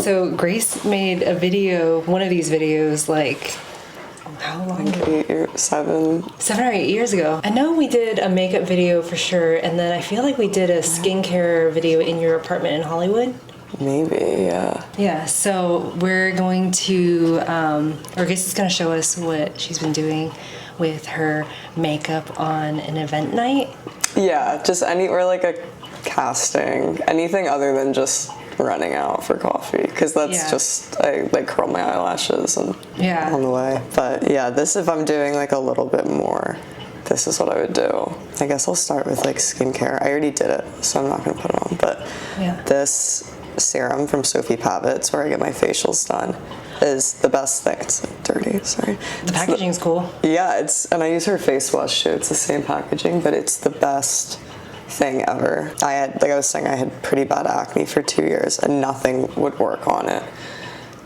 so Grace made a video, one of these videos, like, how long ago? 7 or 8 years ago. I know we did a makeup video for sure, and then I feel like we did a skincare video in your apartment in Hollywood. Maybe, yeah. Yeah, so we're going to, or Grace is going to show us what she's been doing with her makeup on an event night. Yeah, just or like a casting, anything other than just running out for coffee, because that's just, I like curl my eyelashes and on the way. But yeah, this, if I'm doing like a little bit more, this is what I would do. I guess I'll start with like skincare. I already did it, so I'm not going to put it on, but this serum from Sofie Pavitt, where I get my facials done, is the best thing. It's like dirty, sorry. The packaging's cool. Yeah, and I use her face wash too. It's the same packaging, but it's the best thing ever. I had, like I was saying, I had pretty bad acne for 2 years and nothing would work on it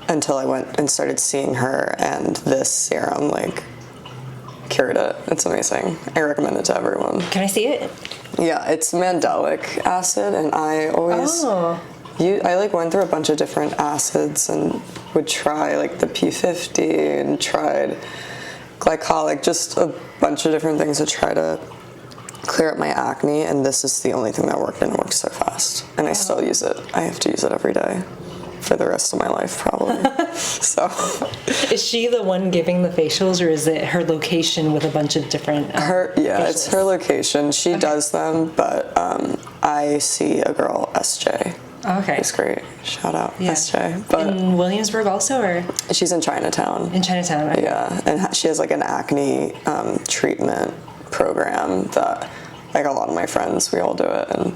until I went and started seeing her, and this serum like cured it. It's amazing. I recommend it to everyone. Can I see it? Yeah, it's mandelic acid, and I always I like went through a bunch of different acids and would try like the P50 and tried glycolic, just a bunch of different things to try to clear up my acne, and this is the only thing that worked, and it works so fast. And I still use it. I have to use it every day for the rest of my life, probably. So, is she the one giving the facials, or is it her location with a bunch of different? Yeah, it's her location. She does them, but I see a girl, SJ. Okay, it's great. Shout out, SJ. But in Williamsburg also, or she's in Chinatown. In Chinatown, right? Yeah, and she has like an acne treatment program that, like, a lot of my friends, we all do it, and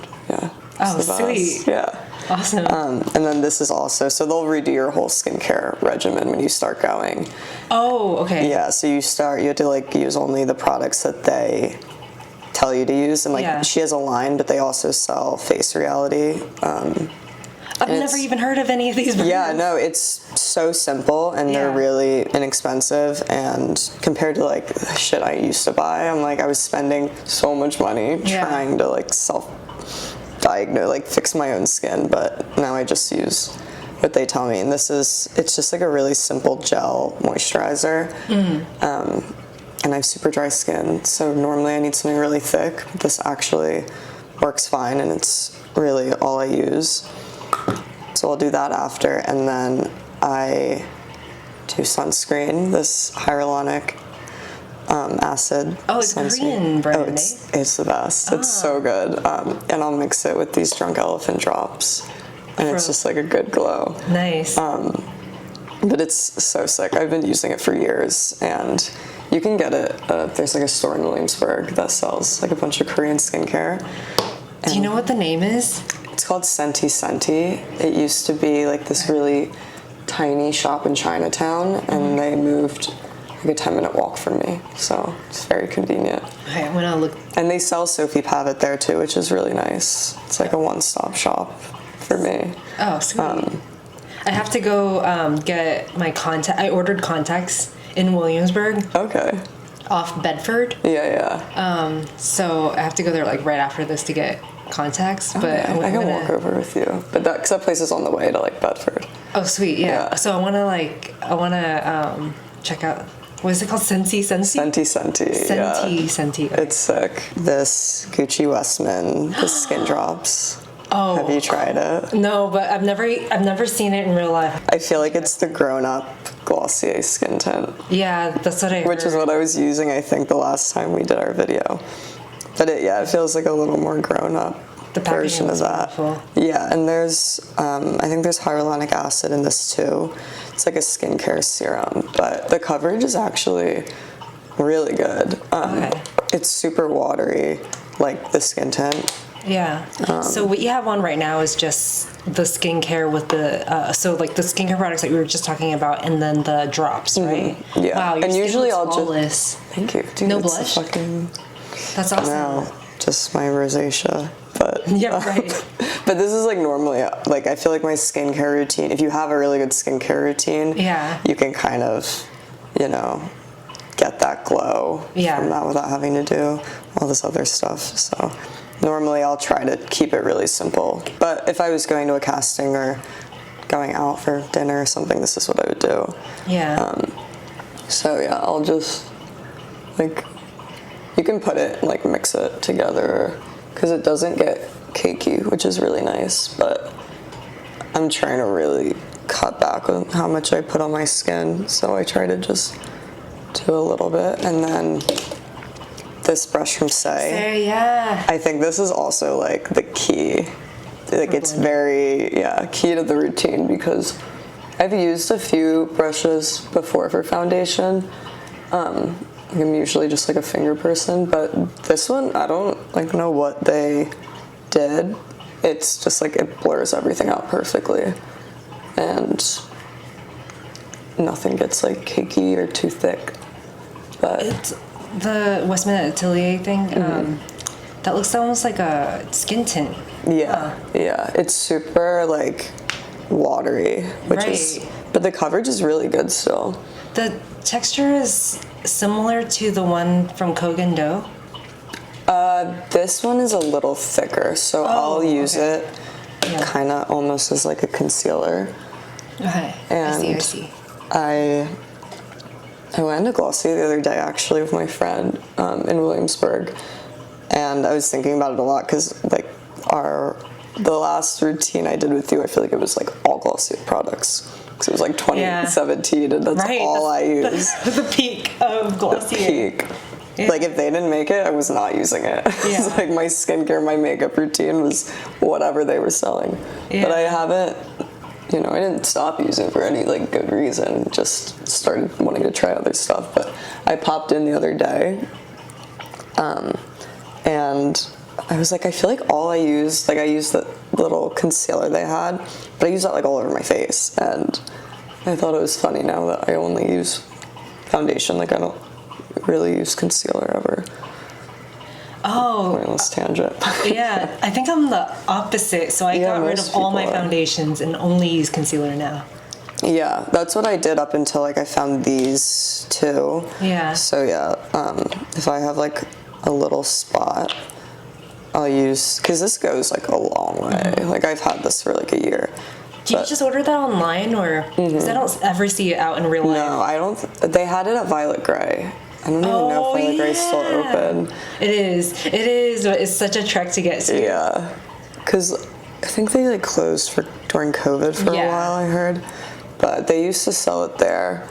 oh, sweet. Yeah, awesome. And then this is also, so they'll redo your whole skincare regimen when you start going. Oh, okay. Yeah, so you have to like use only the products that they tell you to use, and like she has a line, but they also sell Face Reality. I've never even heard of any of these brands. Yeah, no, it's so simple, and they're really inexpensive, and compared to like shit I used to buy, I'm like, I was spending so much money trying to like self-diagnose, like fix my own skin, but now I just use what they tell me, and it's just like a really simple gel moisturizer. And I have super dry skin, so normally I need something really thick. This actually works fine, and it's really all I use. So I'll do that after, and then I do sunscreen, this hyaluronic acid. Oh, it's sunscreen. Korean brand, Oh, it's the best. It's so good. And I'll mix it with these Drunk Elephant drops, and it's just like a good glow. Nice. But it's so sick. I've been using it for years, and you can get it. There's like a store in Williamsburg that sells like a bunch of Korean skincare. Do you know what the name is? It's called Senti Senti. It used to be like this really tiny shop in Chinatown, and they moved like a 10-minute walk from me, so it's very convenient. Okay, I'm gonna look. And they sell Sofie Pavitt there too, which is really nice. It's like a one-stop shop for me. Oh, sweet. I have to go get my contact. I ordered contacts in Williamsburg. Okay. Off Bedford. Yeah. So I have to go there like right after this to get contacts. But I can walk over with you. But because that place is on the way to like Bedford. Oh, sweet. Yeah. So I want to check out. What is it called? Senti Senti? Senti Senti. Senti Senti. Okay. It's sick. This Gucci Westman, the skin drops. Oh, have you tried it? No, but I've never seen it in real life. I feel like it's the grown-up Glossier skin tint. Yeah, that's what I heard. Which is what I was using, I think, the last time we did our video. But it feels like a little more grown-up version of that. Beautiful. Yeah, and there's, I think there's hyaluronic acid in this too. It's like a skincare serum, but the coverage is actually really good. It's super watery, like the skin tint. Yeah. So what you have on right now is just the skincare with the so like the skincare products that we were just talking about, and then the drops, right? Yeah. Wow. Your and skin usually looks I'll flawless. Thank you. Dude, no blush. That's awesome. No, just my rosacea. But yeah, right. But this is like normally, like I feel like my skincare routine. If you have a really good skincare routine, you can kind of, get that glow from that without having to do all this other stuff. So normally I'll try to keep it really simple. But if I was going to a casting or going out for dinner or something, this is what I would do. Yeah. So yeah, I'll just, like, you can put it, like, mix it together, because it doesn't get cakey, which is really nice, but I'm trying to really cut back on how much I put on my skin, so I try to just do a little bit. And then this brush from Saie, yeah. I think this is also, like, the key. Like, it's very, key to the routine, because I've used a few brushes before for foundation. I'm usually just like a finger person, but this one, I don't like know what they did. It's just like it blurs everything out perfectly, and nothing gets like cakey or too thick. But it's the Westman Atelier thing. That looks almost like a skin tint. Yeah, it's super like watery, which is, but the coverage is really good still. The texture is similar to the one from Kogan Dough. This one is a little thicker, so I'll use it kind of almost as like a concealer. Okay, And I see. I went into Glossy the other day actually with my friend in Williamsburg, and I was thinking about it a lot because like the last routine I did with you, I feel like it was like all Glossy products. Because it was like 2017 and that's all I used. The peak of Glossy. The peak. Yeah. Like if they didn't make it, I was not using it. It's like my skincare, my makeup routine was whatever they were selling. Yeah. But I haven't, I didn't stop using for any like good reason. Just started wanting to try other stuff. But I popped in the other day, and I was like, I feel like all I used, like I used the little concealer they had, but I used that like all over my face, and I thought it was funny now that I only use foundation, like I don't really use concealer ever. Oh. Pointless tangent. Yeah, I think I'm the opposite, so I got rid of all my foundations and only use concealer now. Yeah, that's what I did up until like I found these two. Yeah. So yeah, if I have like a little spot, I'll use, because this goes like a long way. Like I've had this for like a year. Do you just order that online, or because I don't ever see it out in real life? No, I don't. They had it at Violet Grey. I don't even know if Violet Grey's still open. It is, but it's such a trek to get to. Yeah, because I think they like closed during COVID for a while, I heard. But they used to sell it there.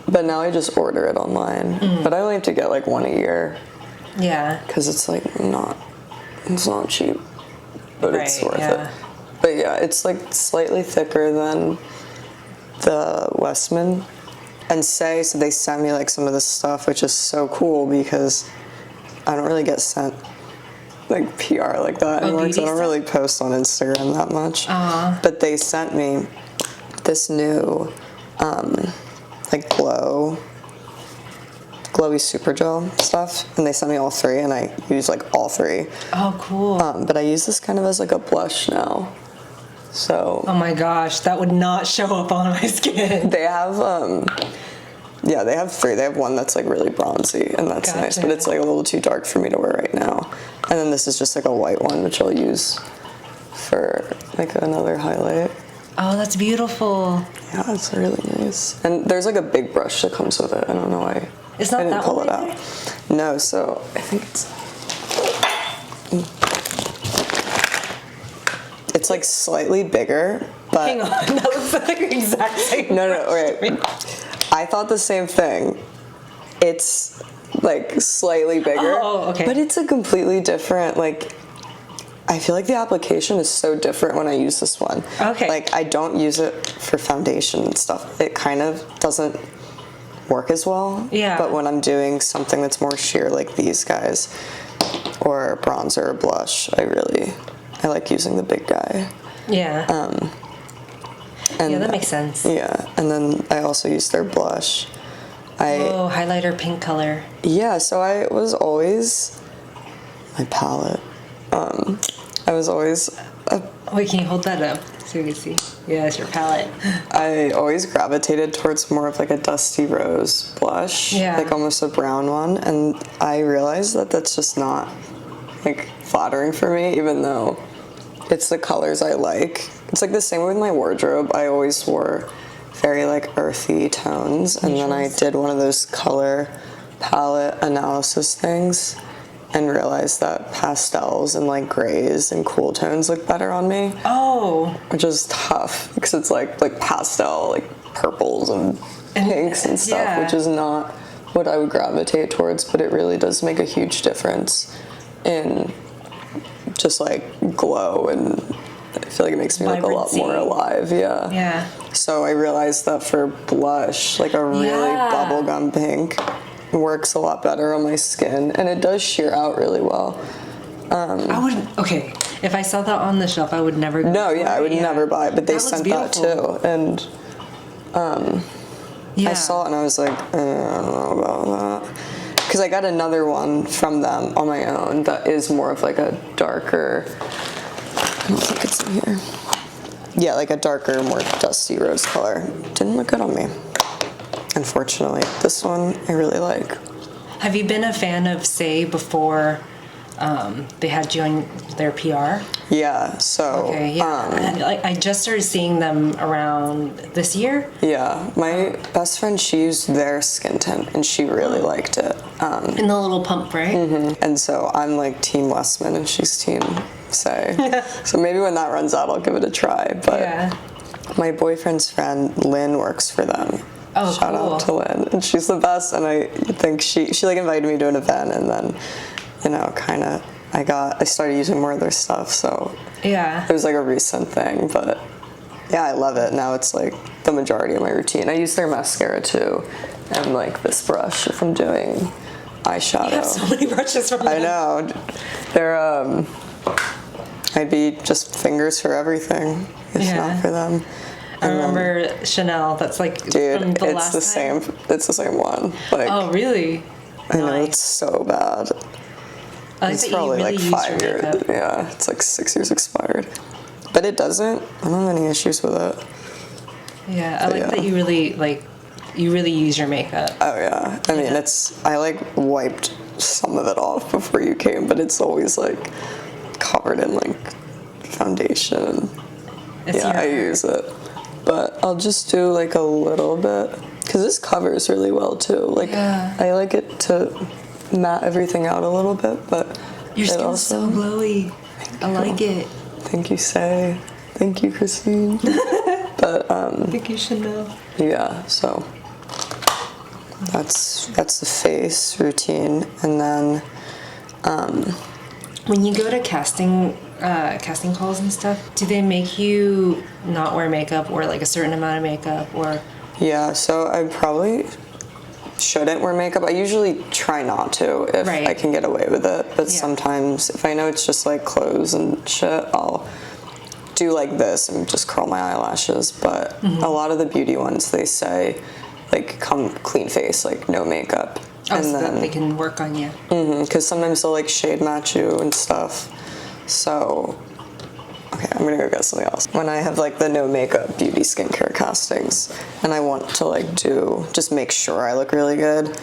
But now I just order it online. But I only have to get like one a year. Yeah. Because it's like it's not cheap, but it's worth it. But yeah, it's like slightly thicker than the Westman and Saie, so they sent me like some of this stuff, which is so cool because I don't really get sent like PR like that anymore, because I don't really post on Instagram that much. But they sent me this new like glowy super gel stuff, and they sent me all three, and I use like all three. Oh, cool. But I use this kind of as like a blush now. So. Oh my gosh, that would not show up on my skin. They have, they have three. They have one that's like really bronzy, and that's nice, but it's like a little too dark for me to wear right now. And then this is just like a white one, which I'll use for like another highlight. Oh, that's beautiful. Yeah, it's really nice. And there's like a big brush that comes with it. I don't know why. It's not I didn't that pull one it out. No, so I think it's like slightly bigger, but hang on, that looks like the exact same. No, wait. I thought the same thing. It's like slightly bigger. Oh, okay. But it's a completely different, like, I feel like the application is so different when I use this one. Okay. Like, I don't use it for foundation and stuff. It kind of doesn't work as well. Yeah. But when I'm doing something that's more sheer, like these guys, or bronzer or blush, I like using the big guy. Yeah. And yeah, that makes sense. Yeah, and then I also use their blush. Highlighter pink color. Yeah, so I was always, my palette, I was always... Wait, can you hold that up so we can see? Yeah, it's your palette. I always gravitated towards more of like a dusty rose blush. Yeah. Like almost a brown one, and I realized that that's just not like flattering for me, even though it's the colors I like. It's like the same with my wardrobe. I always wore very like earthy tones, and then I did one of those color palette analysis things and realized that pastels and like grays and cool tones look better on me. Oh. Which is tough because it's like pastel, like purples and pinks and stuff, which is not what I would gravitate towards, but it really does make a huge difference in just like glow, and I feel like it makes me look a lot more alive. Yeah. So I realized that for blush, like a really bubblegum pink works a lot better on my skin, and it does sheer out really well. I wouldn't. Okay, if I saw that on the shelf, I would never. I would never buy it. But they sent that too, and I saw it and I was like, I don't know about that, because I got another one from them on my own that is more of like a darker. I don't think it's in here. Yeah, like a darker, more dusty rose color. Didn't look good on me, unfortunately. This one I really like. Have you been a fan of Saie before they had you on their PR? Yeah, so... Okay, yeah. I just started seeing them around this year. Yeah, my best friend, she used their skin tint, and she really liked it. In the little pump, right? Mm-hmm. And so I'm like Team Westman, and she's Team Saie. So maybe when that runs out, I'll give it a try. But my boyfriend's friend, Lynn, works for them. Oh, Shout out to Lynn. And she's the best, and I think she like invited me to an event, and then, you know, kind of I started using more of their stuff, so it was like a recent thing, but yeah, I love it. Now it's like the majority of my routine. I use their mascara too, and like this brush from doing eyeshadow. You have so many brushes from them. I know. They're I'd be just fingers for everything if not for them. I remember Chanel. That's like, dude, from the it's the same. It's the same one. Like, oh, really? I know, it's so bad. I like it's that probably you really like 5 years. Yeah, it's like 6 years expired. But it doesn't. I don't have any issues with it. Yeah, I like that you really use your makeup. Oh yeah. I mean, I like wiped some of it off before you came, but it's always like covered in like foundation. I use it. But I'll just do like a little bit, because this covers really well too. Like I like it to matte everything out a little bit, but your skin's also so glowy. I like it. Thank you, Saie. Thank you, Christine. But thank you, Chanel. Yeah, so that's the face routine, and then when you go to casting calls and stuff, do they make you not wear makeup or like a certain amount of makeup, or? Yeah, so I probably shouldn't wear makeup. I usually try not to if I can get away with it, but sometimes if I know it's just like clothes and shit, I'll do like this and just curl my eyelashes. But a lot of the beauty ones, they say like come clean face, like no makeup. Oh, and so then they can work on you. Because sometimes they'll like shade match you and stuff. So, okay, I'm gonna go get something else. When I have like the no makeup beauty skincare castings and I want to like just make sure I look really good,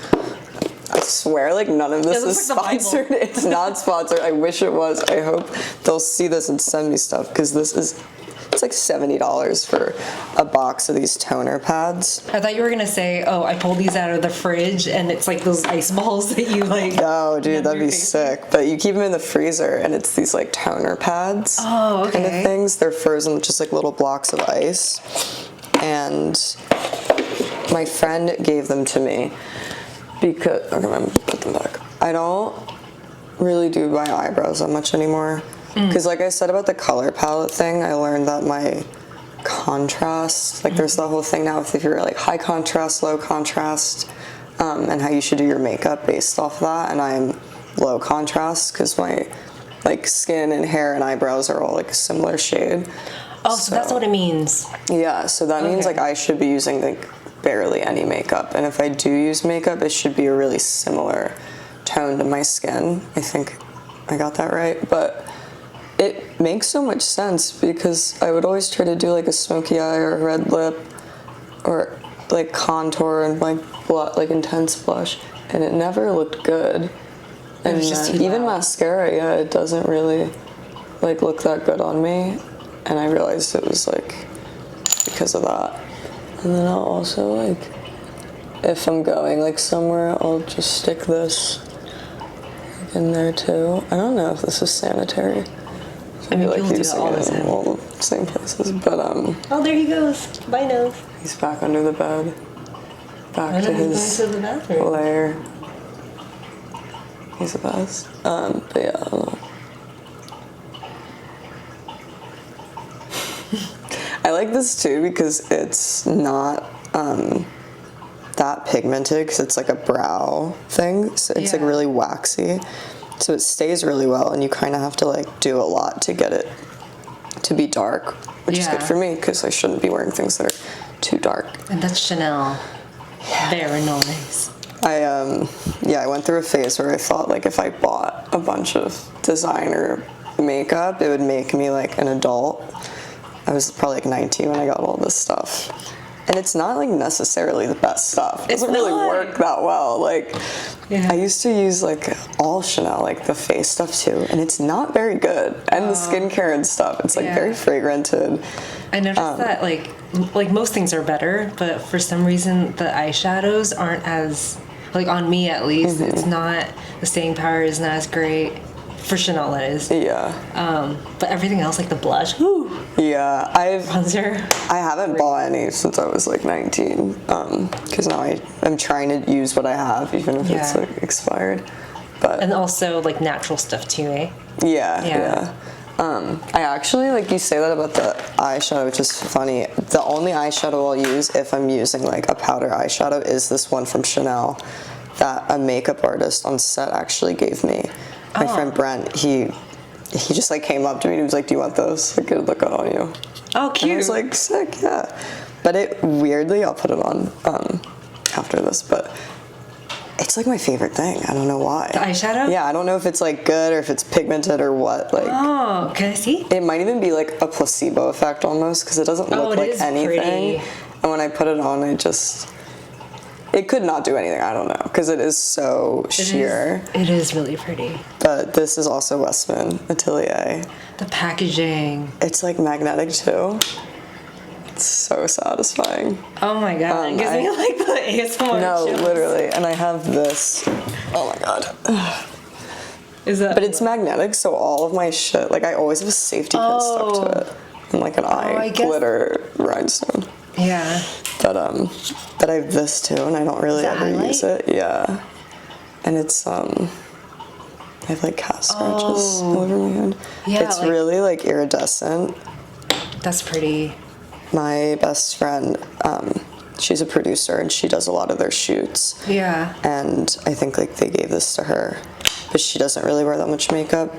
I swear like none of this is sponsored. It's not sponsored. I wish it was. I hope they'll see this and send me stuff, because it's like $70 for a box of these toner pads. I thought you were gonna say, oh, I pulled these out of the fridge and it's like those ice balls that you like. No, dude, that'd be sick. But you keep them in the freezer and it's these like toner pads. Oh, okay. Kind of things. They're frozen, just like little blocks of ice. And my friend gave them to me because, okay, I'm gonna put them back. I don't really do my eyebrows that much anymore. Because like I said about the color palette thing, I learned that my contrast, like there's the whole thing now if you're like high contrast, low contrast, and how you should do your makeup based off of that, and I'm low contrast because my like skin and hair and eyebrows are all like a similar shade. Oh, so that's what it means. Yeah, so that means like I should be using like barely any makeup, and if I do use makeup, it should be a really similar tone to my skin. I think I got that right, but it makes so much sense because I would always try to do like a smoky eye or a red lip or like contour and like intense blush, and it never looked good. And even mascara, it doesn't really like look that good on me. and I realized it was like because of that. And then I'll also like, if I'm going like somewhere, I'll just stick this like, in there too. I don't know if this is sanitary. I mean, like people do that all the in time. all the same places, but Oh, there he goes. Bye, nose. he's back under the bed. Back to his to the bathroom. lair. He's the best. But yeah, I don't know. I like this too because it's not that pigmented because it's like a brow thing. So it's like really waxy. So it stays really well and you kind of have to like do a lot to get it to be dark, which is good for me because I shouldn't be wearing things that are too dark. And that's Chanel. Yeah. Very nice. I went through a phase where I thought like if I bought a bunch of designer makeup, it would make me like an adult. I was probably like 19 when I got all this stuff. And it's not like necessarily the best stuff. It doesn't really work that well. Like, I used to use like all Chanel, like the face stuff too, and it's not very good. And the skincare and stuff, it's like very fragranted. I noticed that like most things are better, but for some reason the eyeshadows aren't as, like on me at least, it's not, the staying power is not as great. For Chanel, that is. Yeah. But everything else, like the blush, whoo. Yeah, bronzer. I haven't bought any since I was like 19, because now I'm trying to use what I have, even if it's like expired. But and also like natural stuff too, eh? Yeah. I actually, like you say that about the eyeshadow, which is funny. The only eyeshadow I'll use if I'm using like a powder eyeshadow is this one from Chanel that a makeup artist on set actually gave me. My friend Brent, he just like came up to me and he was like, "Do you want those? Like, good look good on you." Oh, cute. And I was like, "Sick, yeah." But it weirdly, I'll put it on after this, but it's like my favorite thing. I don't know why. The eyeshadow? Yeah, I don't know if it's like good or if it's pigmented or what. Like, oh, can I see? It might even be like a placebo effect almost because it doesn't look like anything. Pretty. And when I put it on, it could not do anything. I don't know because it is so sheer. It is really pretty. But this is also Westman Atelier. The packaging. It's like magnetic too. It's so satisfying. Oh my god, it gives me like the ASMR No, chills. literally. And I have this. Oh my god. Is that? But it's magnetic, so all of my shit, like I always have a safety pin stuck to it. And like an eye glitter rhinestone. Yeah. But I have this too, and I don't really ever use it. Yeah. And it's I have like cat scratches all over my hand. Yeah, it's like, really like iridescent. That's pretty. My best friend, she's a producer and she does a lot of their shoots. Yeah. And I think like they gave this to her, but she doesn't really wear that much makeup.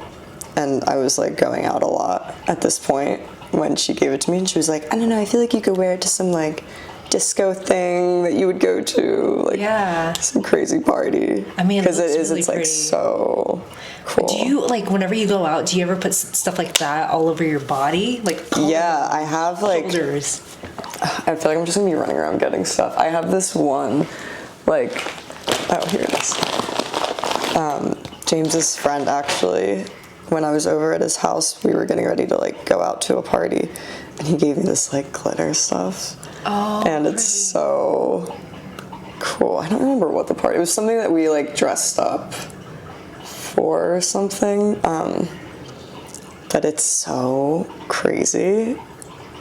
And I was like going out a lot at this point when she gave it to me, and she was like, "I don't know, I feel like you could wear it to some like disco thing that you would go to, like some crazy party." I mean, because it's like pretty. So cool. Do you like whenever you go out? Do you ever put stuff like that all over your body, like? Yeah, I have like. Shoulders. I feel like I'm just gonna be running around getting stuff. I have this one, like, oh here it is. James's friend actually. When I was over at his house, we were getting ready to like go out to a party, and he gave me this like glitter stuff. Oh, and it's so cool. I don't remember what the party. It was something that we like dressed up for or something. But it's so crazy.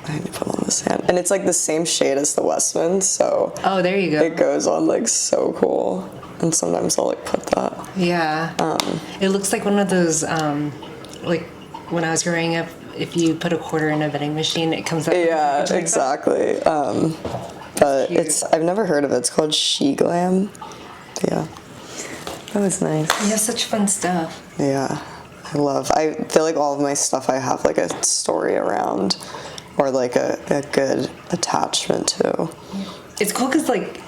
I need to put on this hand, and it's like the same shade as the Westman. So there you go. It goes on like so cool. And sometimes I'll like put that. Yeah. It looks like one of those, like when I was growing up, if you put a quarter in a vending machine, it comes out. Yeah, exactly. But I've never heard of it. It's called She Glam. Yeah. That was nice. You have such fun stuff. Yeah. I feel like all of my stuff I have like a story around or like a good attachment to. It's cool because like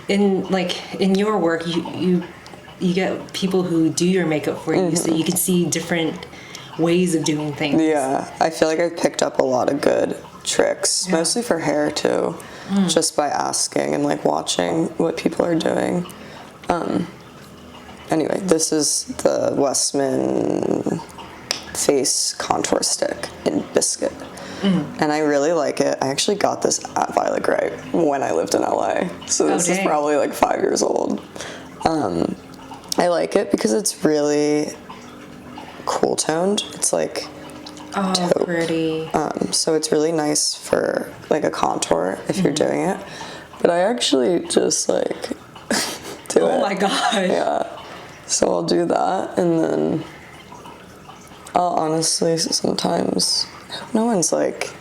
in your work you get people who do your makeup for you, so you can see different ways of doing things. Yeah, I feel like I've picked up a lot of good tricks, mostly for hair too, just by asking and like watching what people are doing. Anyway, this is the Westman face contour stick in Biscuit. and I really like it. I actually got this at Violet Grey when I lived in LA, so this is probably like 5 years old. I like it because it's really cool toned. It's like taupe. Pretty. So it's really nice for like a contour if you're doing it. But I actually just like do it. Oh my god. Yeah. So I'll do that, and then I'll honestly sometimes, no one's like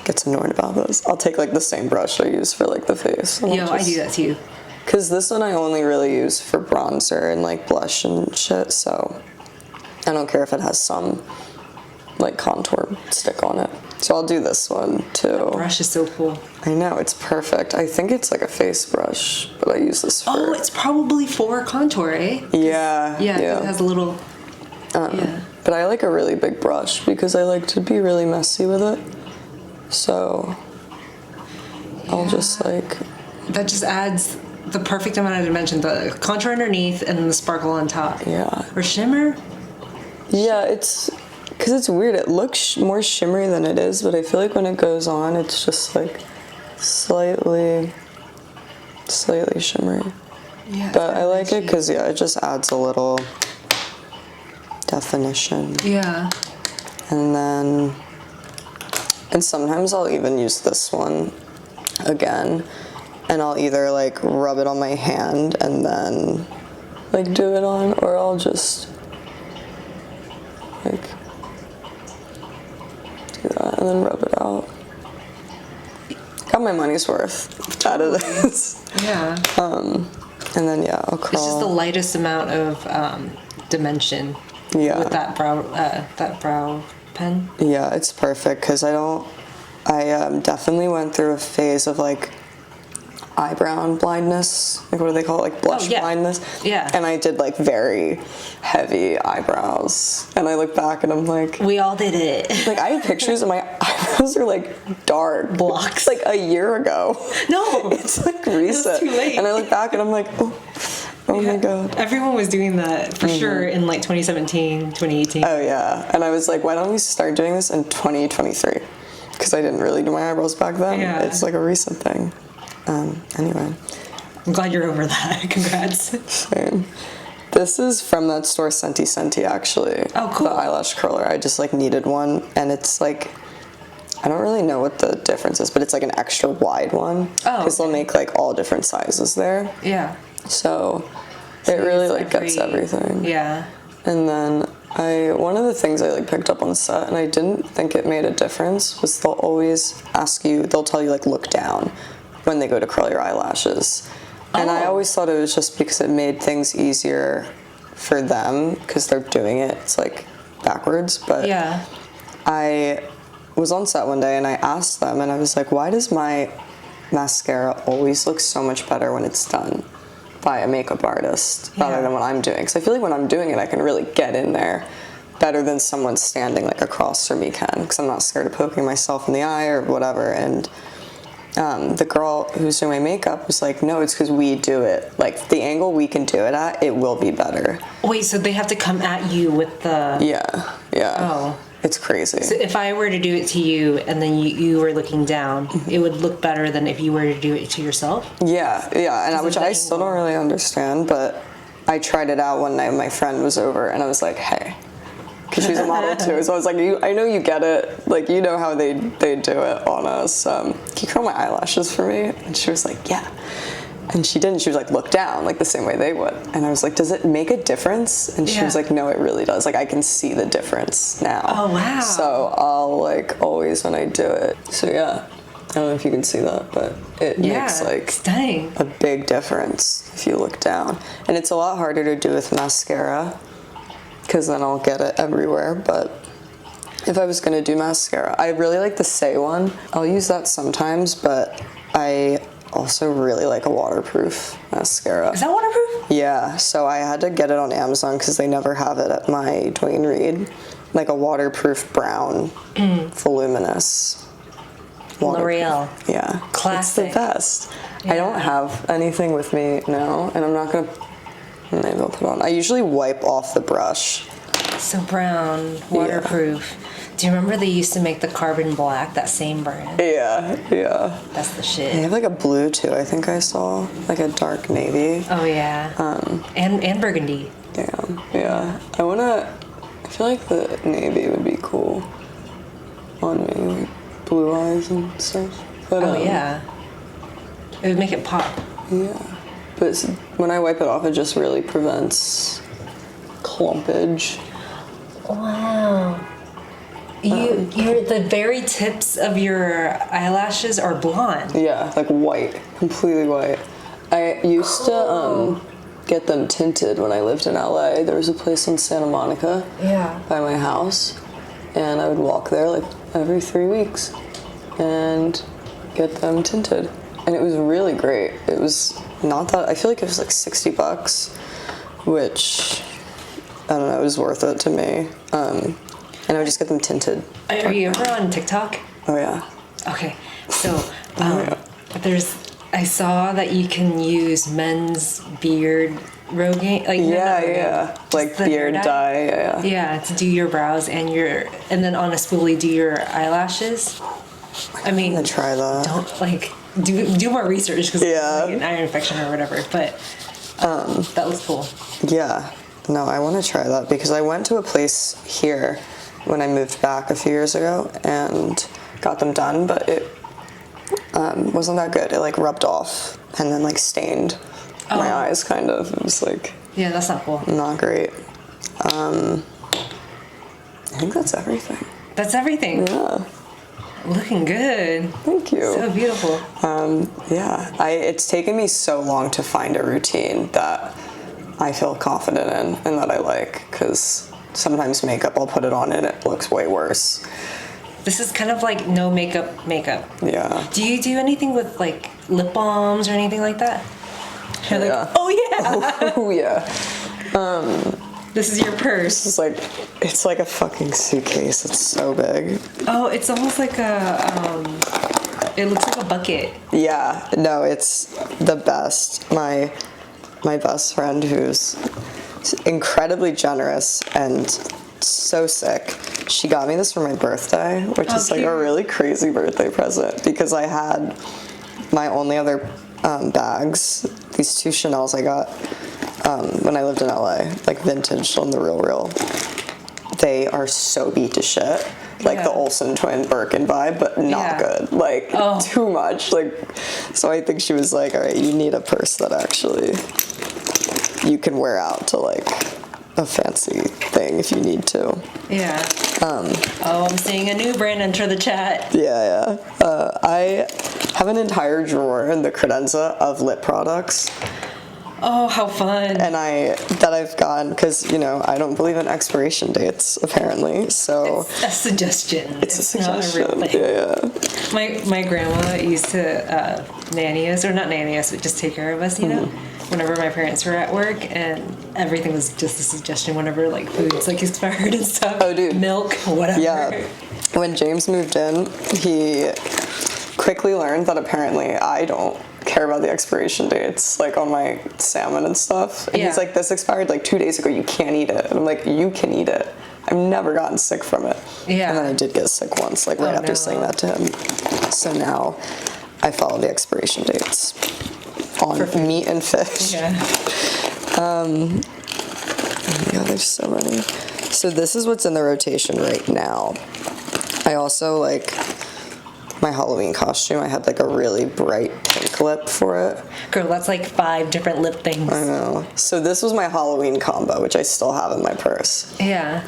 gets annoyed about this. I'll take like the same brush I use for like the face. I do that too. Because this one I only really use for bronzer and like blush and shit, so I don't care if it has some like contour stick on it. So I'll do this one too. That brush is so cool. I know, it's perfect. I think it's like a face brush, but I use this for... Oh, it's probably for contour, eh? Yeah. Yeah, it has a little... But I like a really big brush because I like to be really messy with it. So I'll just like... That just adds the perfect amount of dimension. The contour underneath and then the sparkle on top. Yeah. Or shimmer? Yeah, it's... Because it's weird. It looks more shimmery than it is, but I feel like when it goes on, it's just like slightly shimmery. Yeah. But I like it because, it just adds a little definition. Yeah. And sometimes I'll even use this one again, and I'll either like rub it on my hand and then like do it on, or I'll just like do that and then rub it out. Got my money's worth out of this. Yeah. And then I'll curl. It's just the lightest amount of dimension. Yeah. With that brow pen. Yeah, it's perfect because I definitely went through a phase of like eyebrow blindness, like what do they call it, like blush blindness. Yeah. And I did like very heavy eyebrows, and I look back and I'm like, we all did it. Like I have pictures and my eyebrows are like dark blocks, like a year ago. No, it's like recent. It's too late. And I look back and I'm like, oh my god. Everyone was doing that for sure in like 2017, 2018. Oh yeah. And I was like, why don't we start doing this in 2023? Because I didn't really do my eyebrows back then. Yeah. It's like a recent thing. Anyway. I'm glad you're over that. Congrats. Same. This is from that store Senti Senti, actually. Oh, cool. The eyelash curler. I just like needed one, and it's like, I don't really know what the difference is, but it's like an extra wide one. Oh. Because they'll make like all different sizes there. Yeah. So it really like gets everything. Yeah. And then one of the things I like picked up on set, and I didn't think it made a difference, was they'll always they'll tell you like look down when they go to curl your eyelashes. And I always thought it was just because it made things easier for them because they're doing it. It's like backwards. But yeah. I was on set one day and I asked them, and I was like, why does my mascara always look so much better when it's done by a makeup artist rather than when I'm doing? Because I feel like when I'm doing it, I can really get in there better than someone standing like across from me can, because I'm not scared of poking myself in the eye or whatever. And the girl who's doing my makeup was like, no, it's because we do it. Like, the angle we can do it at, it will be better. Wait, so they have to come at you with the... Yeah. Oh. It's crazy. So if I were to do it to you and then you were looking down, it would look better than if you were to do it to yourself? Yeah, and which I still don't really understand, but I tried it out one night when my friend was over, and I was like, hey. Because she's a model too, so I was like, I know you get it, like, you know how they do it on us. Can you curl my eyelashes for me? And she was like, yeah. And she didn't. She was like, look down, like the same way they would. And I was like, does it make a difference? And she was like, no, it really does. Like, I can see the difference now. Oh, wow. So I'll like always when I do it. So yeah, I don't know if you can see that, but it makes like stunning. A big difference if you look down. And it's a lot harder to do with mascara, because then I'll get it everywhere. But if I was gonna do mascara, I really like the Saie one. I'll use that sometimes, but I also really like a waterproof mascara. Is that waterproof? Yeah, so I had to get it on Amazon because they never have it at my Dwayne Reed. Like a waterproof brown, voluminous. L'Oreal. Yeah. Classic. It's the best. Yeah. I don't have anything with me now, and I'm not gonna, maybe I'll put it on. I usually wipe off the brush. So brown, waterproof. Do you remember they used to make the carbon black, that same brand? Yeah. That's the shit. They have like a blue too, I think I saw. Like a dark navy. Oh yeah. And burgundy. Damn. Yeah. I feel like the navy would be cool on me, like blue eyes and stuff. But, yeah. It would make it pop. Yeah. But when I wipe it off, it just really prevents clumpage. Wow. You're the very tips of your eyelashes are blonde. Yeah, like white, completely white. I used to get them tinted when I lived in LA. There was a place in Santa Monica by my house, and I would walk there like every 3 weeks and get them tinted. And it was really great. It was not that, I feel like it was like $60, which, I don't know, it was worth it to me. And I would just get them tinted. Are you ever on TikTok? Oh yeah. Okay, so I saw that you can use men's beard Rogaine, like like beard dye. Yeah, to do your brows and then on a spoolie do your eyelashes. I mean, I'm gonna try that. Don't like do more research because like an eye infection or whatever. But that looks cool. Yeah, no, I want to try that because I went to a place here when I moved back a few years ago and got them done, but it wasn't that good. It like rubbed off and then like stained my eyes kind of. It was like, yeah, that's not cool. Not great. I think that's everything. That's everything. Yeah. Looking good. Thank you. So beautiful. It's taken me so long to find a routine that I feel confident in and that I like, because sometimes makeup, I'll put it on and it looks way worse. This is kind of like no makeup. Yeah. Do you do anything with like lip balms or anything like that? You're like, oh yeah. Oh yeah. This is your purse. It's like a fucking suitcase. It's so big. Oh, it's almost like it looks like a bucket. Yeah, no, it's the best. My best friend, who's incredibly generous and so sick, she got me this for my birthday, which is like a really crazy birthday present, because I had my only other bags, these 2 Chanels I got when I lived in LA, like vintage on the real. They are so beat to shit. Like the Olsen twin Birkin vibe, but not good. Like too much. Like, so I think she was like, all right, you need a purse that actually you can wear out to like a fancy thing if you need to. Yeah. I'm seeing a new brand enter the chat. Yeah. I have an entire drawer in the credenza of lip products. Oh, how fun. And I've gotten, because, you know, I don't believe in expiration dates, apparently, so. It's a suggestion. It's a suggestion. Not a real thing. Yeah. My grandma used to nanny us, or not nanny us, but just take care of us, you know, whenever my parents were at work, and everything was just a suggestion whenever, like, foods, like, expired and stuff. Oh, dude. Milk, whatever. Yeah. When James moved in, he quickly learned that apparently I don't care about the expiration dates, like on my salmon and stuff. And he's like, this expired like 2 days ago, you can't eat it. And I'm like, you can eat it. I've never gotten sick from it. Yeah. And then I did get sick once, like right after saying that to him. So now I follow the expiration dates on meat and fish. Yeah. Oh my god, there's so many. So this is what's in the rotation right now. I also like my Halloween costume. I had like a really bright pink lip for it. Girl, that's like 5 different lip things. I know. So this was my Halloween combo, which I still have in my purse. Yeah.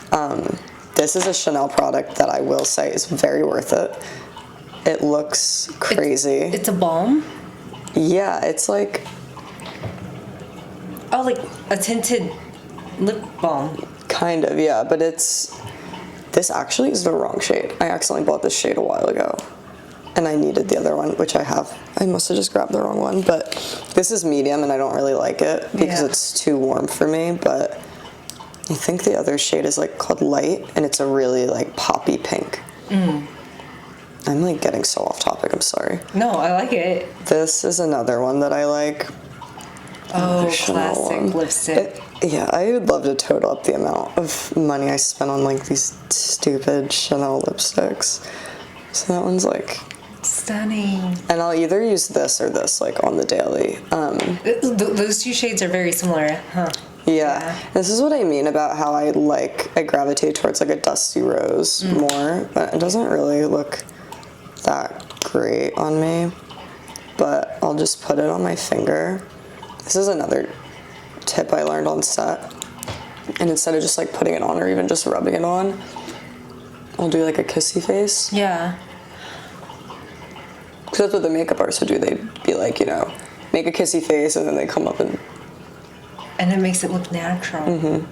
This is a Chanel product that I will say is very worth it. It looks crazy. It's a balm? Yeah, it's like... Oh, like a tinted lip balm. Kind of, yeah, but it's... This actually is the wrong shade. I accidentally bought this shade a while ago. And I needed the other one, which I have. I must have just grabbed the wrong one, but this is medium and I don't really like it because it's too warm for me, but I think the other shade is like called Light, and it's a really like poppy pink. I'm like getting so off topic, I'm sorry. No, I like it. This is another one that I like. Oh, classic lipstick. Yeah, I would love to total up the amount of money I spent on like these stupid Chanel lipsticks. So that one's like stunning. And I'll either use this or this like on the daily. Those two shades are very similar, huh? Yeah. This is what I mean about how I gravitate towards like a dusty rose more, but it doesn't really look that great on me. But I'll just put it on my finger. This is another tip I learned on set. And instead of just like putting it on or even just rubbing it on, I'll do like a kissy face. Yeah. Because that's what the makeup artists would do. They'd be like, you know, make a kissy face and then they come up and it makes it look natural. And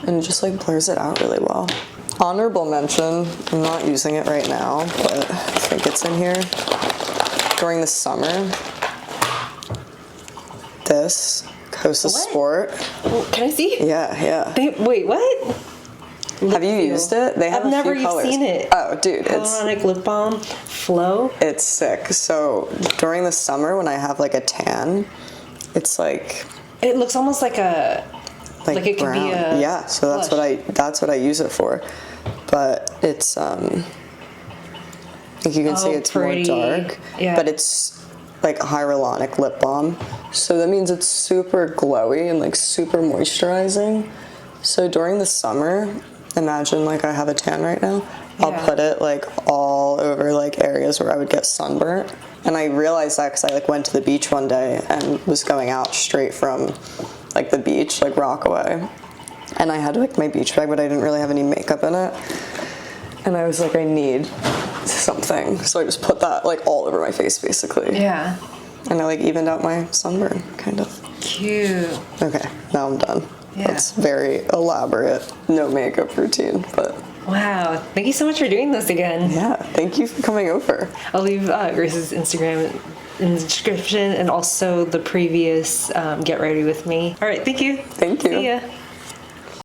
it just like blurs it out really well. Honorable mention, I'm not using it right now, but I think it's in here. During the summer, this Kosas Sport. Well, can I see? Yeah. Wait, what? Have you used it? They have I've a few colors. never seen it. Oh, dude, Hyaluronic lip balm, Flow. It's sick. So during the summer when I have like a tan, it's like it looks almost like a like it brown. Could be a yeah. So that's what I use it for. But it's like you can see it's pretty. more dark. Yeah. But it's like hyaluronic lip balm. So that means it's super glowy and like super moisturizing. So during the summer, imagine like I have a tan right now. I'll put it like all over like areas where I would get sunburnt. And I realized that because I like went to the beach one day and was going out straight from like the beach, like Rockaway. And I had like my beach bag, but I didn't really have any makeup in it. And I was like, I need something. So I just put that like all over my face basically. Yeah. And I like evened out my sunburn, kind of. Cute. Okay, now I'm done. Yeah. That's very elaborate, no makeup routine, but... Wow, thank you so much for doing this again. Yeah, thank you for coming over. I'll leave Grace's Instagram in the description and also the previous Get Ready With Me. All right, thank you. Thank you. See ya.